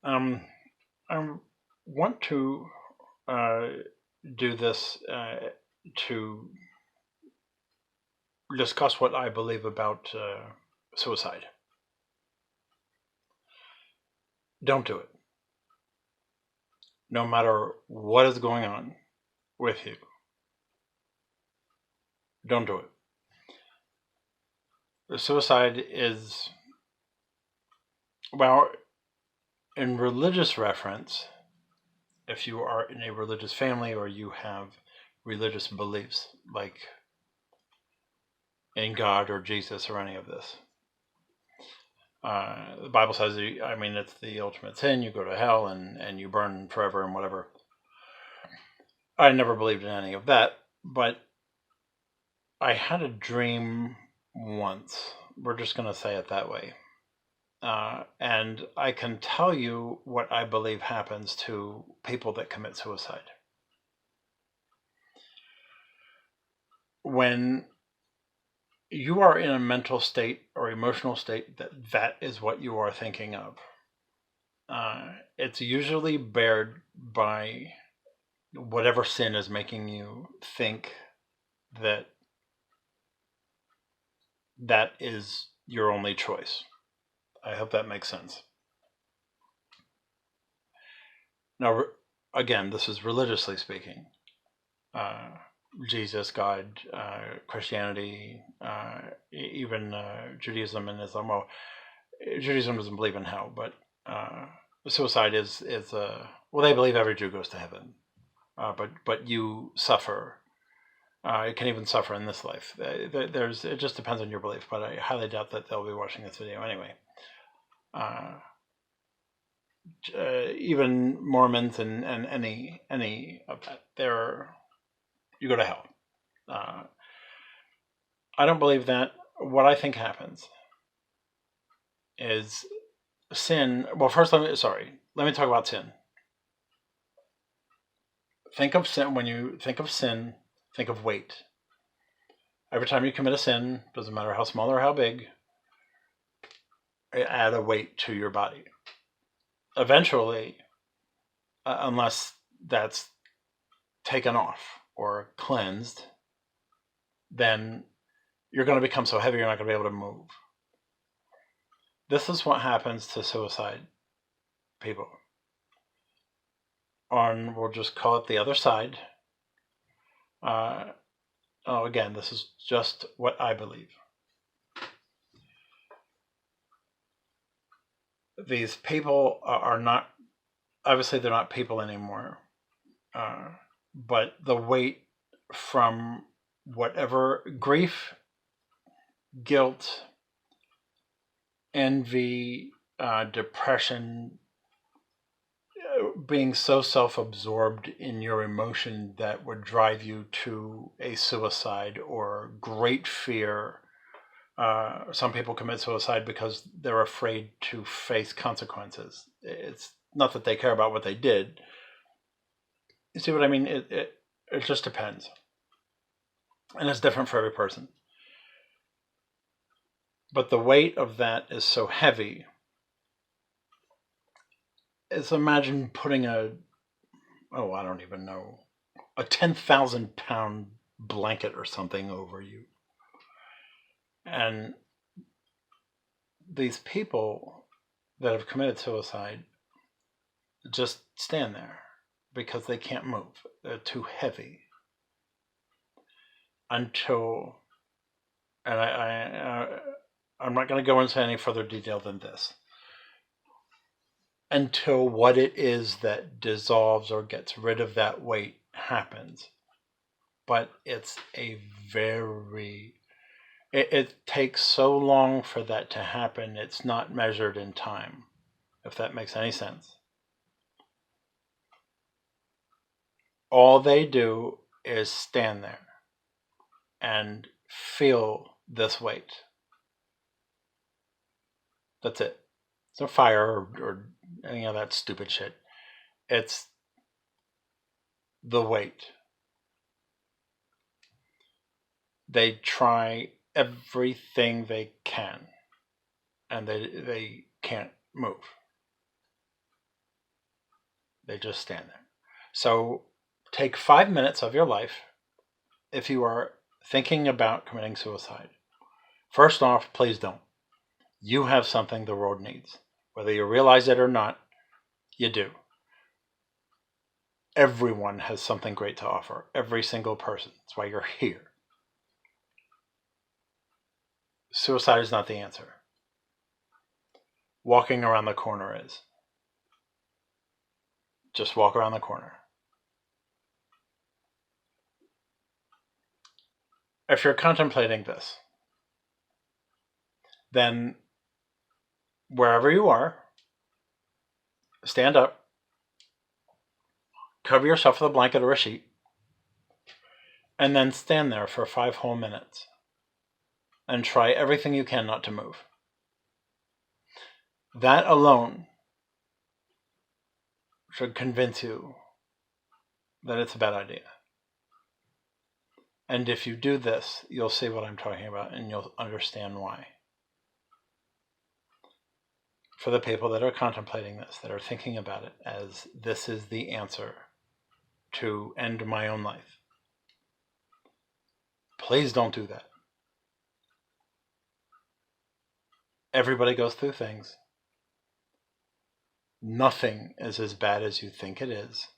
Um, I want to uh, do this to discuss what I believe about suicide. Don't do it. No matter what is going on with you, don't do it. Suicide is, well, in religious reference, if you are in a religious family or you have religious beliefs like in God or Jesus or any of this. The Bible says, I mean, it's the ultimate sin. You go to hell and you burn forever and whatever. I never believed in any of that, but I had a dream once. We're just going to say it that way. And I can tell you what I believe happens to people that commit suicide. When you are in a mental state or emotional state that is what you are thinking of, it's usually bared by whatever sin is making you think that that is your only choice. I hope that makes sense. Now, again, this is religiously speaking. Jesus, God, Christianity, even Judaism and Islam. Well, Judaism doesn't believe in hell, but suicide is well, they believe every Jew goes to heaven, but you suffer. You can even suffer in this life. It just depends on your belief, but I highly doubt that they'll be watching this video anyway. Even Mormons and any of that, you go to hell. I don't believe that. What I think happens is sin. Well, first, let me talk about sin. Think of sin. When you think of sin, think of weight. Every time you commit a sin, doesn't matter how small or how big, add a weight to your body. Eventually, unless that's taken off or cleansed, then you're going to become so heavy you're not going to be able to move. This is what happens to suicide people. We'll just call it the other side. Again, this is just what I believe. These people are not, obviously they're not people anymore, but the weight from whatever grief, guilt, envy, depression, being so self-absorbed in your emotion that would drive you to a suicide or great fear. Some people commit suicide because they're afraid to face consequences. It's not that they care about what they did. You see what I mean? It just depends. And it's different for every person. But the weight of that is so heavy. It's imagine putting I don't even know, a 10,000 pound blanket or something over you. And these people that have committed suicide just stand there because they can't move. They're too heavy. Until, and I'm not going to go into any further detail than this. Until what it is that dissolves or gets rid of that weight happens. But it's it takes so long for that to happen, it's not measured in time, if that makes any sense. All they do is stand there and feel this weight. That's it. It's no fire or any of that stupid shit. It's the weight. They try everything they can, and they can't move. They just stand there. So take 5 minutes of your life if you are thinking about committing suicide. First off, please don't. You have something the world needs. Whether you realize it or not, you do. Everyone has something great to offer. Every single person. That's why you're here. Suicide is not the answer. Walking around the corner is. Just walk around the corner. If you're contemplating this, then wherever you are, stand up, cover yourself with a blanket or a sheet, and then stand there for 5 whole minutes and try everything you can not to move. That alone should convince you that it's a bad idea. And if you do this, you'll see what I'm talking about and you'll understand why. For the people that are contemplating this, that are thinking about it as this is the answer to end my own life, please don't do that. Everybody goes through things. Nothing is as bad as you think it is.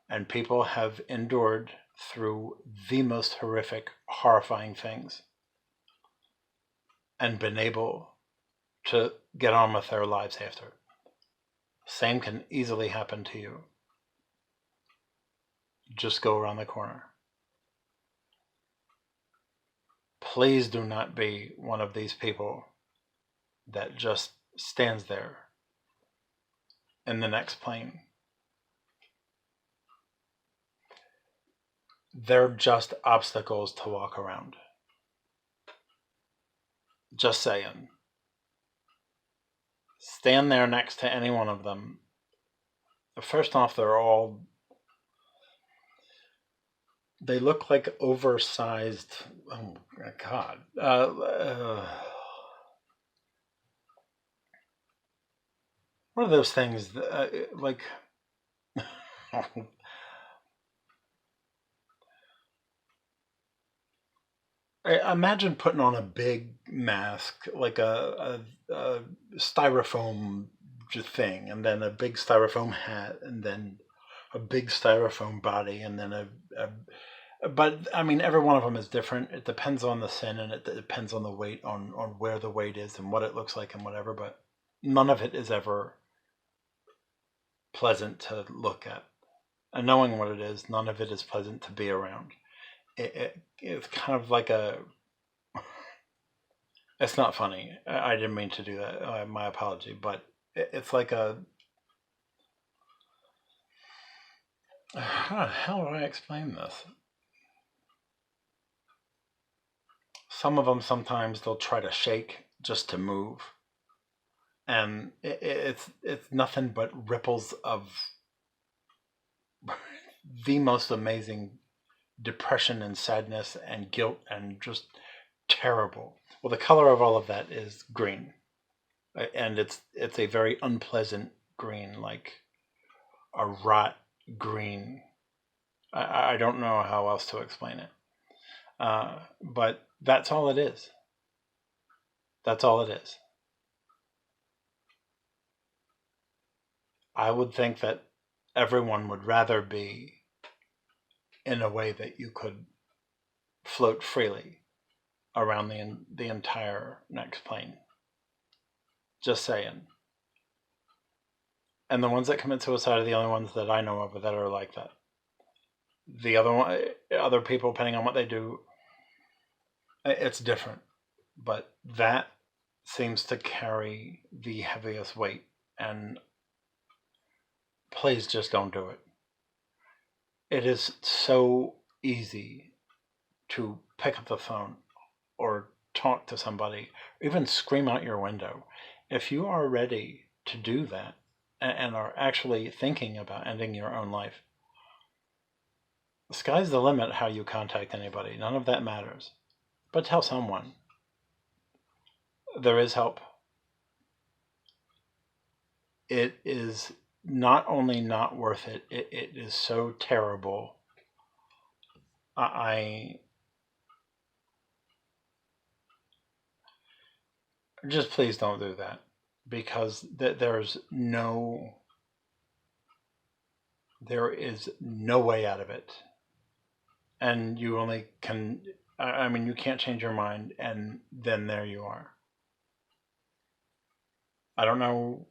And people have endured through the most horrific, horrifying things and been able to get on with their lives after. Same can easily happen to you. Just go around the corner. Please do not be one of these people that just stands there in the next plane. They're just obstacles to walk around. Just saying. Stand there next to any one of them. First off, they look like oversized, oh my God. What are those things, like, imagine putting on a big mask, like a styrofoam thing, and then a big styrofoam hat, and then a big styrofoam body, and then but I mean, every one of them is different. It depends on the sin, and it depends on the weight, on where the weight is, and what it looks like, and whatever. But none of it is ever pleasant to look at. And knowing what it is, none of it is pleasant to be around. It's kind of like it's not funny. I didn't mean to do that. My apology. But it's like how do I explain this? Some of them, sometimes they'll try to shake just to move. And it's nothing but ripples of the most amazing depression and sadness and guilt and just terrible. Well, the color of all of that is green, and it's a very unpleasant green, like a rot green. I don't know how else to explain it, but that's all it is. That's all it is. I would think that everyone would rather be in a way that you could float freely around the entire next plane. Just saying. And the ones that commit suicide are the only ones that I know of that are like that. The other people, depending on what they do, it's different. But that seems to carry the heaviest weight. And please just don't do it. It is so easy to pick up the phone or talk to somebody, or even scream out your window. If you are ready to do that and are actually thinking about ending your own life, the sky's the limit how you contact anybody. None of that matters. But tell someone. There is help. It is not only not worth it, it is so terrible. I just please don't do that, because there is no way out of it, and you only can. I mean, you can't change your mind, and then there you are. I don't know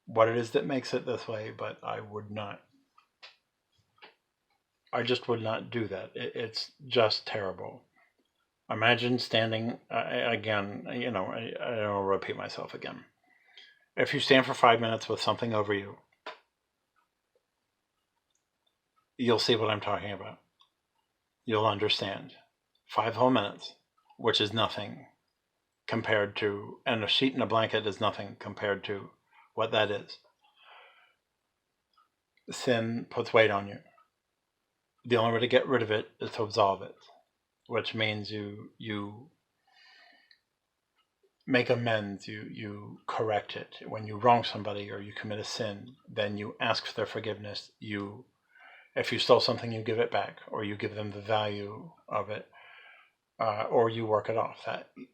what it is that makes it this way, but I just would not do that. It's just terrible. Imagine standing again. I don't repeat myself again. If you stand for 5 minutes with something over you, you'll see what I'm talking about. You'll understand. 5 whole minutes, which is nothing compared to, and a sheet and a blanket is nothing compared to what that is. Sin puts weight on you. The only way to get rid of it is to absolve it, which means you make amends, you correct it. When you wrong somebody or you commit a sin, then you ask for their forgiveness. If you stole something, you give it back, or you give them the value of it, or you work it off.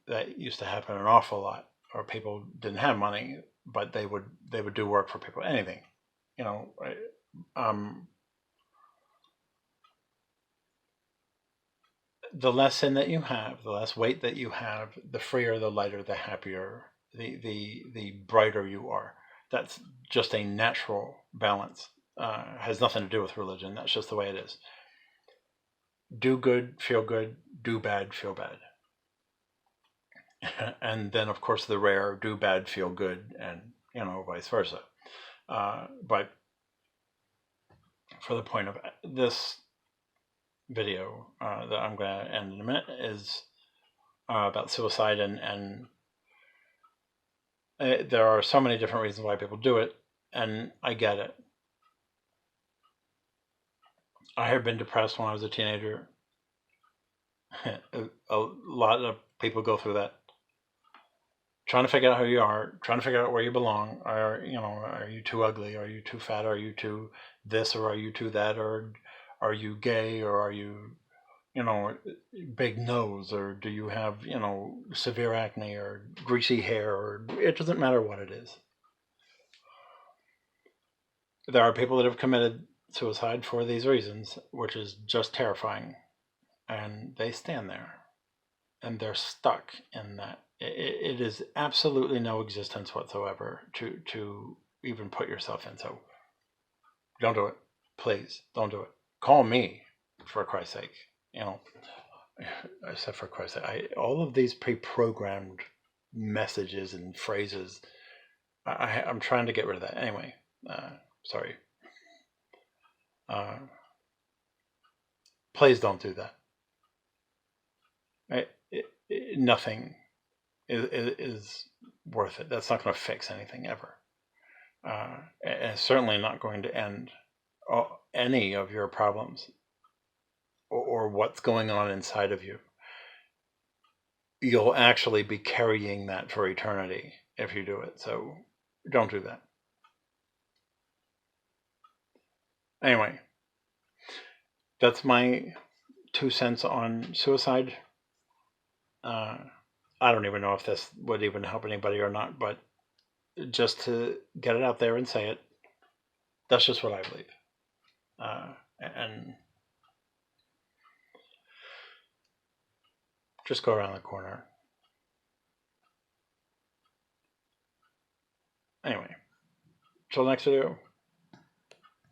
That used to happen an awful lot. Or people didn't have money, but they would do work for people. Anything, the less sin that you have, the less weight that you have, the freer, the lighter, the happier, the brighter you are. That's just a natural balance. Has nothing to do with religion. That's just the way it is. Do good, feel good. Do bad, feel bad. And then, of course, the rare do bad, feel good, and vice versa. But for the point of this video that I'm going to end in a minute is about suicide, and there are so many different reasons why people do it, and I get it. I had been depressed when I was a teenager. A lot of people go through that. Trying to figure out who you are, trying to figure out where you belong. Are you too ugly? Are you too fat? Are you too this? Or are you too that? Or are you gay? Or are you, big nose? Or do you have, severe acne or greasy hair? Or it doesn't matter what it is. There are people that have committed suicide for these reasons, which is just terrifying. And they stand there and they're stuck in that. It is absolutely no existence whatsoever to even put yourself in. So don't do it. Please don't do it. Call me, for Christ's sake. I said for Christ's sake. All of these pre-programmed messages and phrases, I'm trying to get rid of that. Anyway, sorry. Please don't do that. Nothing is worth it. That's not going to fix anything ever. And it's certainly not going to end any of your problems or what's going on inside of you. You'll actually be carrying that for eternity if you do it. So don't do that. Anyway, that's my 2 cents on suicide. I don't even know if this would even help anybody or not, but just to get it out there and say it, that's just what I believe. And just go around the corner. Anyway, till next video.